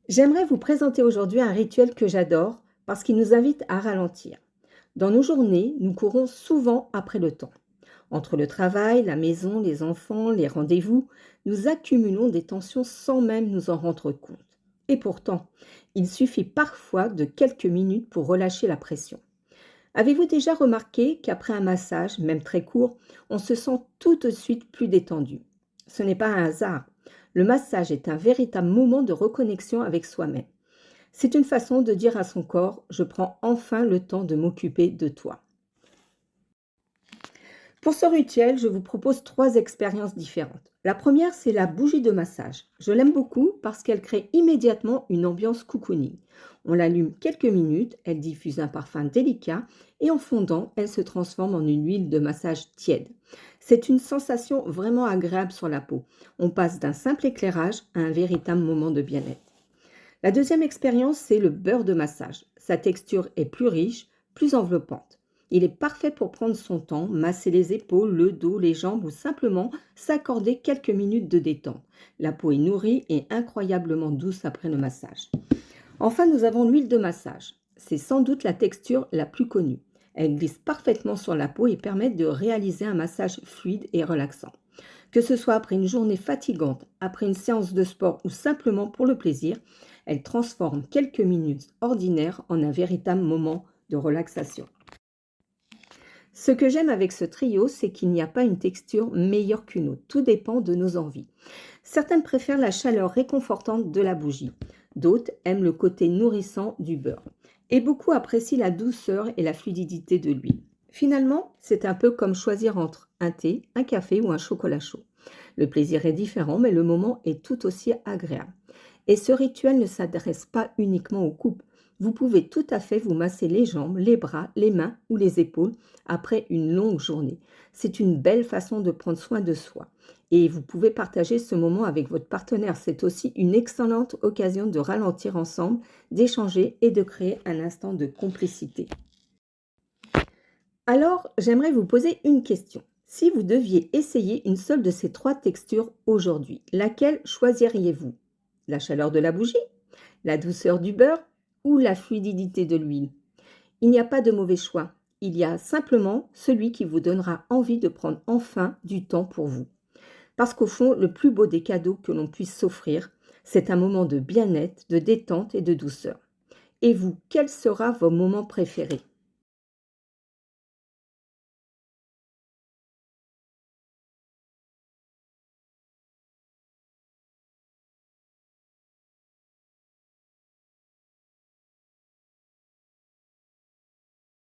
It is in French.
J'aimerais vous présenter aujourd'hui un rituel que j'adore parce qu'il nous invite à ralentir. Dans nos journées, nous courons souvent après le temps. Entre le travail, la maison, les enfants, les rendez-vous, nous accumulons des tensions sans même nous en rendre compte. Et pourtant, il suffit parfois de quelques minutes pour relâcher la pression. Avez-vous déjà remarqué qu'après un massage, même très court, on se sent tout de suite plus détendu? Ce n'est pas un hasard. Le massage est un véritable moment de reconnexion avec soi-même. C'est une façon de dire à son corps: je prends enfin le temps de m'occuper de toi. Pour ce rituel, je vous propose trois expériences différentes. La première, c'est la bougie de massage. Je l'aime beaucoup parce qu'elle crée immédiatement une ambiance cocooning. On l'allume quelques minutes, elle diffuse un parfum délicat et en fondant, elle se transforme en une huile de massage tiède. C'est une sensation vraiment agréable sur la peau. On passe d'un simple éclairage à un véritable moment de bien-être. La deuxième expérience, c'est le beurre de massage. Sa texture est plus riche, plus enveloppante. Il est parfait pour prendre son temps, masser les épaules, le dos, les jambes ou simplement s'accorder quelques minutes de détente. La peau est nourrie et incroyablement douce après le massage. Enfin, nous avons l'huile de massage. C'est sans doute la texture la plus connue. Elle glisse parfaitement sur la peau et permet de réaliser un massage fluide et relaxant. Que ce soit après une journée fatigante, après une séance de sport ou simplement pour le plaisir, elle transforme quelques minutes ordinaires en un véritable moment de relaxation. Ce que j'aime avec ce trio, c'est qu'il n'y a pas une texture meilleure qu'une autre. Tout dépend de nos envies. Certaines préfèrent la chaleur réconfortante de la bougie. D'autres aiment le côté nourrissant du beurre. Et beaucoup apprécient la douceur et la fluidité de l'huile. Finalement, c'est un peu comme choisir entre un thé, un café ou un chocolat chaud. Le plaisir est différent, mais le moment est tout aussi agréable. Et ce rituel ne s'adresse pas uniquement aux couples. Vous pouvez tout à fait vous masser les jambes, les bras, les mains ou les épaules après une longue journée. C'est une belle façon de prendre soin de soi. Et vous pouvez partager ce moment avec votre partenaire. C'est aussi une excellente occasion de ralentir ensemble, d'échanger et de créer un instant de complicité. Alors, j'aimerais vous poser une question. Si vous deviez essayer une seule de ces trois textures aujourd'hui, laquelle choisiriez-vous? La chaleur de la bougie, la douceur du beurre ou la fluidité de l'huile? Il n'y a pas de mauvais choix. Il y a simplement celui qui vous donnera envie de prendre enfin du temps pour vous. Parce qu'au fond, le plus beau des cadeaux que l'on puisse s'offrir, c'est un moment de bien-être, de détente et de douceur. Et vous, quel sera vos moments préférés?